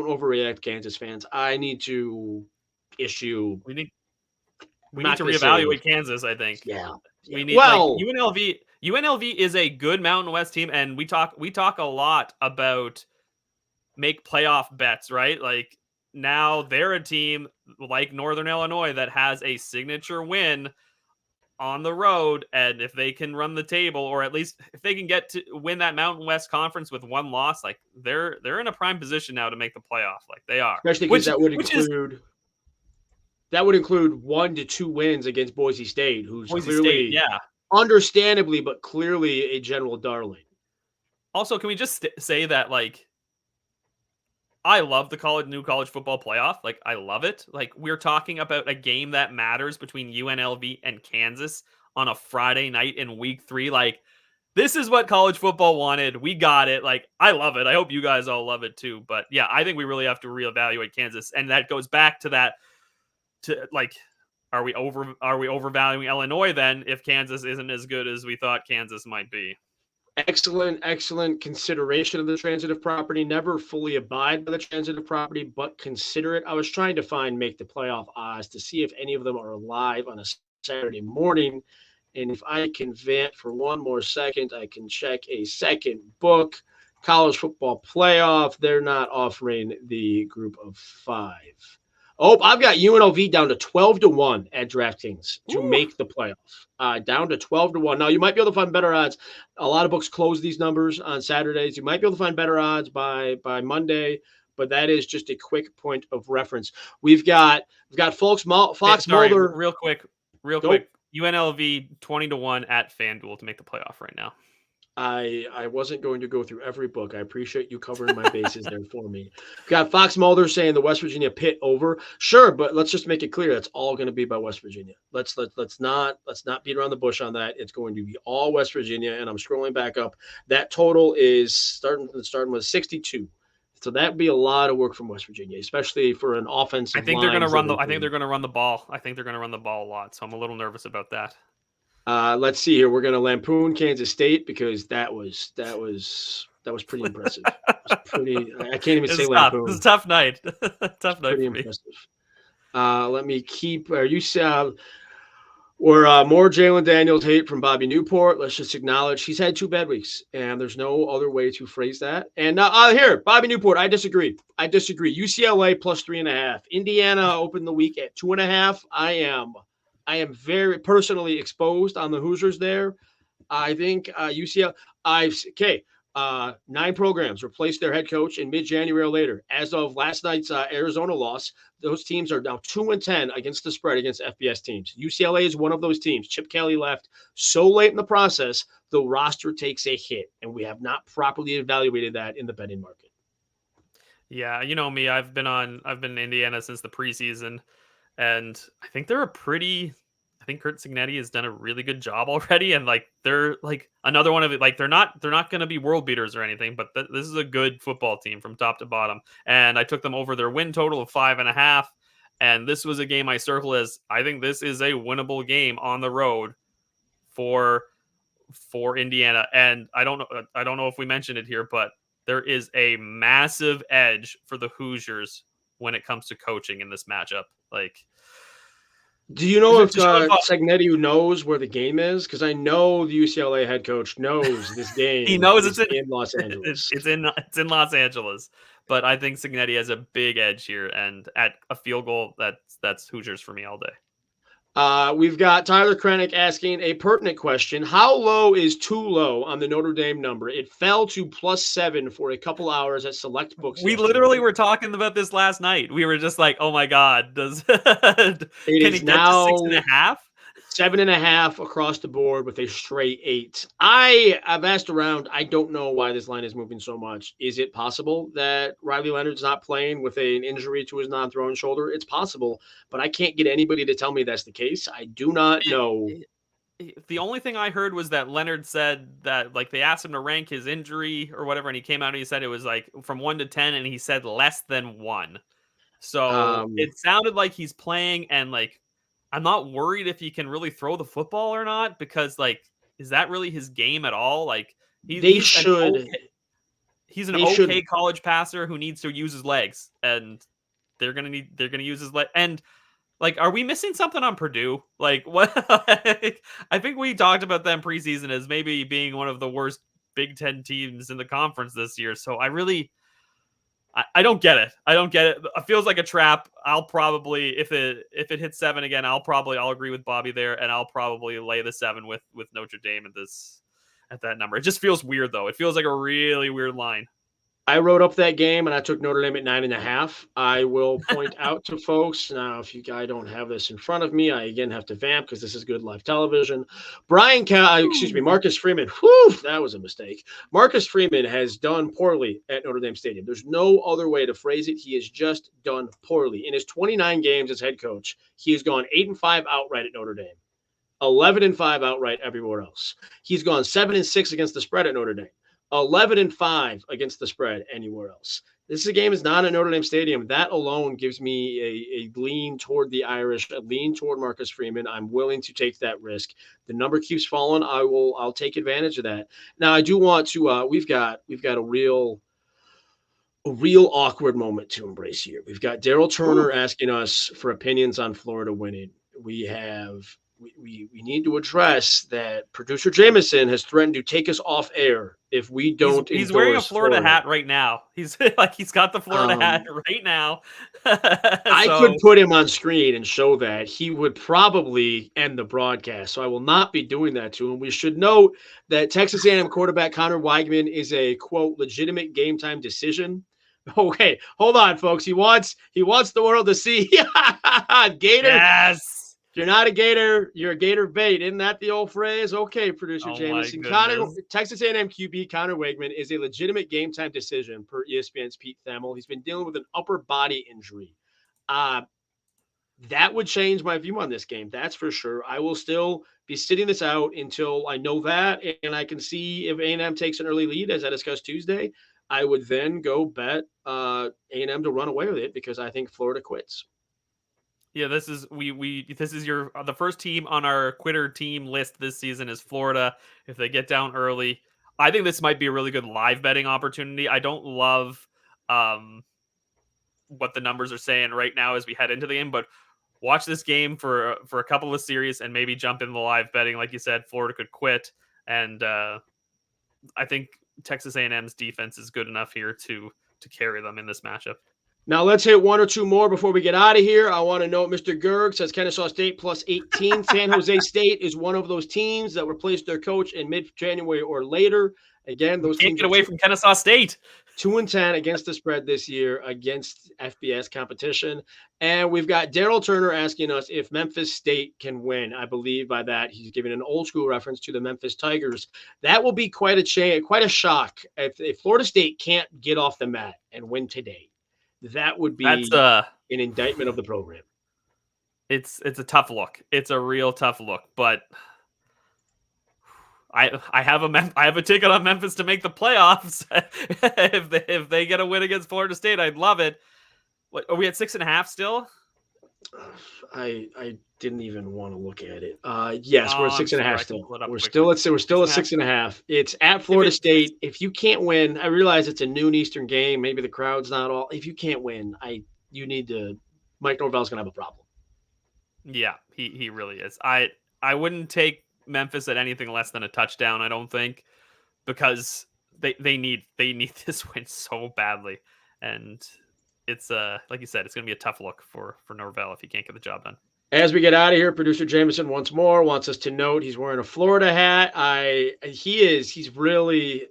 overreact, Kansas fans. I need to issue. We need to reevaluate Kansas. I think. Yeah. We need UNLV. UNLV is a good Mountain West team, and we talk a lot about make playoff bets, right? Like now they're a team like Northern Illinois that has a signature win on the road, and if they can run the table, or at least if they can get to win that Mountain West Conference with one loss, like they're in a prime position now to make the playoff. Like they are, especially because that would include 1 to 2 wins against Boise State, who's clearly, understandably, but clearly a general darling. Also, can we just say that, like, I love the new college football playoff. Like, I love it. Like, we're talking about a game that matters between UNLV and Kansas on a Friday night in week 3. Like, this is what college football wanted. We got it. Like, I love it. I hope you guys all love it too. But yeah, I think we really have to reevaluate Kansas. And that goes back to that, are we overvaluing Illinois then if Kansas isn't as good as we thought Kansas might be? Excellent consideration of the transitive property. Never fully abide by the transitive property, but consider it. I was trying to find make the playoff odds to see if any of them are alive on a Saturday morning. And if I can vent for one more second, I can check a second book, College Football Playoff. They're not offering the group of 5. Oh, I've got UNLV down to 12-1 at DraftKings to make the playoff. Down to 12-1. Now, you might be able to find better odds. A lot of books close these numbers on Saturdays. You might be able to find better odds by Monday, but that is just a quick point of reference. We've got Fox Mulder. Real quick. UNLV 20-1 at FanDuel to make the playoff right now. I wasn't going to go through every book. I appreciate you covering my bases there for me. Got Fox Mulder saying the West Virginia Pitt over. Sure, but let's just make it clear that's all going to be by West Virginia. Let's not beat around the bush on that. It's going to be all West Virginia. And I'm scrolling back up. That total is starting with 62. So that'd be a lot of work from West Virginia, especially for an offensive. I think they're going to run the. I think they're going to run the ball. I think they're going to run the ball a lot. So I'm a little nervous about that. Let's see here. We're going to lampoon Kansas State because that was pretty impressive. I can't even say lampoon. It's a tough night. Tough night. Pretty impressive. Let me keep. Are you or more Jalen Daniels hate from Bobby Newport? Let's just acknowledge he's had 2 bad weeks, and there's no other way to phrase that. And now here, Bobby Newport. I disagree. UCLA plus 3.5. Indiana opened the week at 2.5. I am very personally exposed on the Hoosiers there. I think UCLA. 9 programs replaced their head coach in mid-January or later. As of last night's Arizona loss, those teams are now 2-10 against the spread against FBS teams. UCLA is one of those teams. Chip Kelly left so late in the process, the roster takes a hit, and we have not properly evaluated that in the betting market. Yeah, you know me. I've been in Indiana since the preseason. And I think I think Kurt Cignetti has done a really good job already. And like, they're like another one of it. Like they're not going to be world beaters or anything, but this is a good football team from top to bottom. And I took them over their win total of 5.5. And this was a game I circled as, I think this is a winnable game on the road for Indiana. And I don't know if we mentioned it here, but there is a massive edge for the Hoosiers when it comes to coaching in this matchup. Like, do you know if Cignetti knows where the game is? Because I know the UCLA head coach knows this game. He knows it's in Los Angeles. It's in Los Angeles. but I think Cignetti has a big edge here, and at a field goal, that's Hoosiers for me all day. We've got Tyler Krennic asking a pertinent question. How low is too low on the Notre Dame number? It fell to +7 for a couple hours at select books We yesterday. literally were talking about this last night. We were just like, oh my God, It can is he get to now 6.5? 7.5 across the board with a straight 8. I've asked around. I don't know why this line is moving so much. Is it possible that Riley Leonard's not playing with an injury to his non-throwing shoulder? It's possible, but I can't get anybody to tell me that's the case. I do not know. The only thing I heard was that Leonard said that, like, they asked him to rank his injury or whatever, and he came out and he said it was like from 1 to 10, and he said less than 1. So Um, it sounded like he's playing, and like I'm not worried if he can really throw the football or not, because like, is that really his game at all? Like they should. he's an They okay should. college passer who needs to use his legs, and they're gonna use his leg. And like, are we missing something on Purdue? Like, what? Like, I think we talked about them preseason as maybe being one of the worst Big Ten teams in the conference this year. So I don't get it. I don't get it. It feels like a trap. I'll probably, if it hits 7 again, I'll agree with Bobby there, and I'll probably lay the 7 with Notre Dame at that number. It just feels weird though. It feels like a really weird line. I wrote up that game and I took Notre Dame at 9.5. I will point out to folks now, if you guys don't have this in front of me, I again have to vamp because this is good live television. Marcus Freeman. Whew, that was a mistake. Marcus Freeman has done poorly at Notre Dame Stadium. There's no other way to phrase it. He has just done poorly. In his 29 games as head coach, he has gone 8-5 outright at Notre Dame, 11-5 outright everywhere else. He's gone 7-6 against the spread at Notre Dame, 11-5 against the spread anywhere else. This game is not at Notre Dame Stadium. That alone gives me a lean toward the Irish, a lean toward Marcus Freeman. I'm willing to take that risk. The number keeps falling. I'll take advantage of that. Now I do want to. We've got a real awkward moment to embrace here. We've got Daryl Turner asking us for opinions on Florida winning. We need to address that producer Jameson has threatened to take us off air if we don't. He's wearing a Florida hat right now. He's got the Florida hat right now. I could put him on screen and show that. He would probably end the broadcast. So I will not be doing that to him. We should note that Texas A&M quarterback Connor Weigman is a, quote, legitimate game time decision. Okay, hold on, folks. He wants the world to see Gator. Yes. If you're not a Gator, you're a Gator bait. Isn't that the old phrase? Okay, producer Jameson. Texas A&M QB Connor Weigman is a legitimate game time decision per ESPN's Pete Thamel. He's been dealing with an upper body injury. That would change my view on this game. That's for sure. I will still be sitting this out until I know that, and I can see if A&M takes an early lead, as I discussed Tuesday. I would then go bet A&M to run away with it because I think Florida quits. Yeah, this is the first team on our quitter team list this season is Florida. If they get down early, I think this might be a really good live betting opportunity. I don't love what the numbers are saying right now as we head into the game, but watch this game for a couple of series and maybe jump in the live betting. Like you said, Florida could quit, and I think Texas A&M's defense is good enough here to carry them in this matchup. Now let's hit one or two more before we get out of here. I want to note Mr. Gerg says Kennesaw State +18. San Jose State is one of those teams that replaced their coach in mid-January or later. Again, those can't teams get away from Kennesaw State. 2-10 against the spread this year against FBS competition. And we've got Daryl Turner asking us if Memphis State can win. I believe by that he's giving an old school reference to the Memphis Tigers. That will be quite a shock if Florida State can't get off the mat and win today. That would be an indictment of the program. It's a tough look. It's a real tough look, but I have a ticket on Memphis to make the playoffs. if they get a win against Florida State, I'd love it. What, are we at 6.5 still? I didn't even want to look at it. Yes, we're at 6.5 still. We're still at 6.5. It's at Florida State. If you can't win, I realize it's a noon Eastern game. Maybe the crowd's not all. If you can't win, you need to. Mike Norvell's gonna have a problem. Yeah, he really is. I wouldn't take Memphis at anything less than a touchdown. I don't think, because they need this win so badly. And it's like you said, it's going to be a tough look for Norvell if he can't get the job done. As we get out of here, producer Jameson once more wants us to note he's wearing a Florida hat. He's really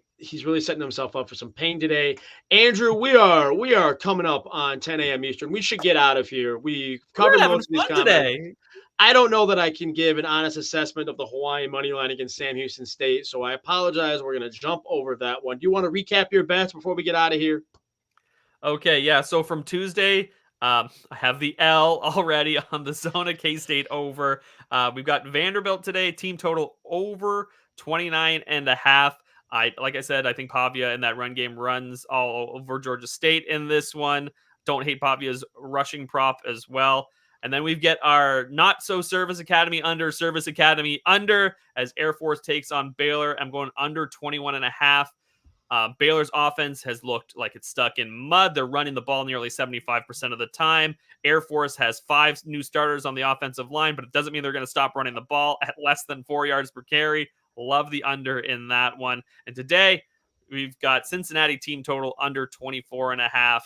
setting himself up for some pain today. Andrew, we are coming up on 10 a.m. Eastern. We should get out of here. We've covered most of these comments today. I don't know that I can give an honest assessment of the Hawaiian money line against Sam Houston State, so I apologize. We're going to jump over that one. Do you want to recap your bets before we get out of here? Okay, yeah. So from Tuesday, I have the L already on the Zona K-State over. We've got Vanderbilt today, team total over 29.5. Like I said, I think Pavia in that run game runs all over Georgia State in this one. Don't hate Pavia's rushing prop as well. And then we've got our not so Service Academy under as Air Force takes on Baylor. I'm going under 21.5. Baylor's offense has looked like it's stuck in mud. They're running the ball nearly 75% of the time. Air Force has 5 new starters on the offensive line, but it doesn't mean they're going to stop running the ball at less than 4 yards per carry. Love the under in that one. And today we've got Cincinnati team total under 24.5.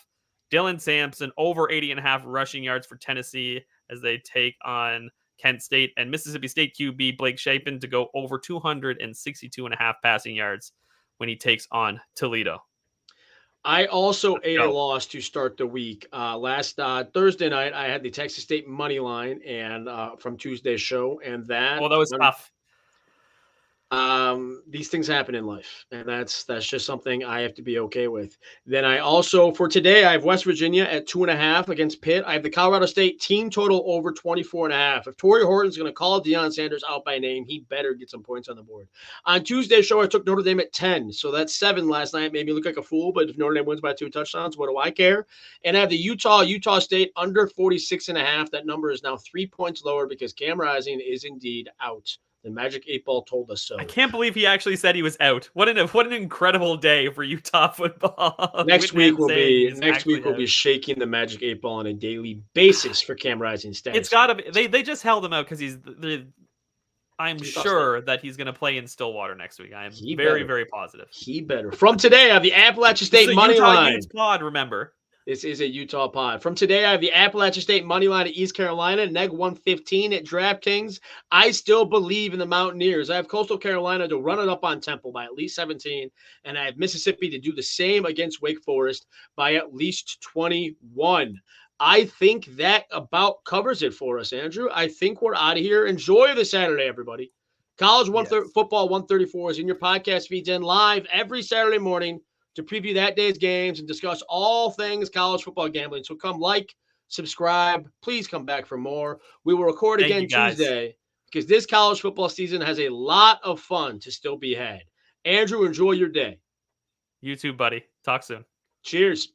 Dylan Sampson over 80.5 rushing yards for Tennessee as they take on Kent State, and Mississippi State QB Blake Shapen to go over 262.5 passing yards when he takes on Toledo. I also ate a loss to start the week. Last Thursday night, I had the Texas State money line and from Tuesday's show, and that was tough. These things happen in life, and that's just something I have to be okay with. Then I also, for today, I have West Virginia at 2.5 against Pitt. I have the Colorado State team total over 24.5. If Torrey Horton's going to call Deion Sanders out by name, he better get some points on the board. On Tuesday's show, I took Notre Dame at 10, so that's 7 last night. Made me look like a fool, but if Notre Dame wins by 2 touchdowns, what do I care? And I have the Utah State under 46.5. That number is now 3 points lower because Cam Rising is indeed out. The Magic 8 Ball told us so. I can't believe he actually said he was out. What an incredible day for Utah football. Next week we'll be shaking the Magic 8 Ball on a daily basis for Cam Rising status. It's got to be. They just held him out because I'm sure that he's going to play in Stillwater next week. I am very positive. He better. From today, I have the Appalachian State money line. Pod, remember. This is a Utah pod. From today, I have the Appalachian State money line at East Carolina, neg 115 at DraftKings. I still believe in the Mountaineers. I have Coastal Carolina to run it up on Temple by at least 17, and I have Mississippi to do the same against Wake Forest by at least 21. I think that about covers it for us, Andrew. I think we're out of here. Enjoy the Saturday, everybody. College Football 134 is in your podcast feeds in live every Saturday morning to preview that day's games and discuss all things college football gambling. So come subscribe. Please come back for more. We will record again Tuesday because this college football season has a lot of fun to still be had. Andrew, enjoy your day. You too, buddy. Talk soon. Cheers.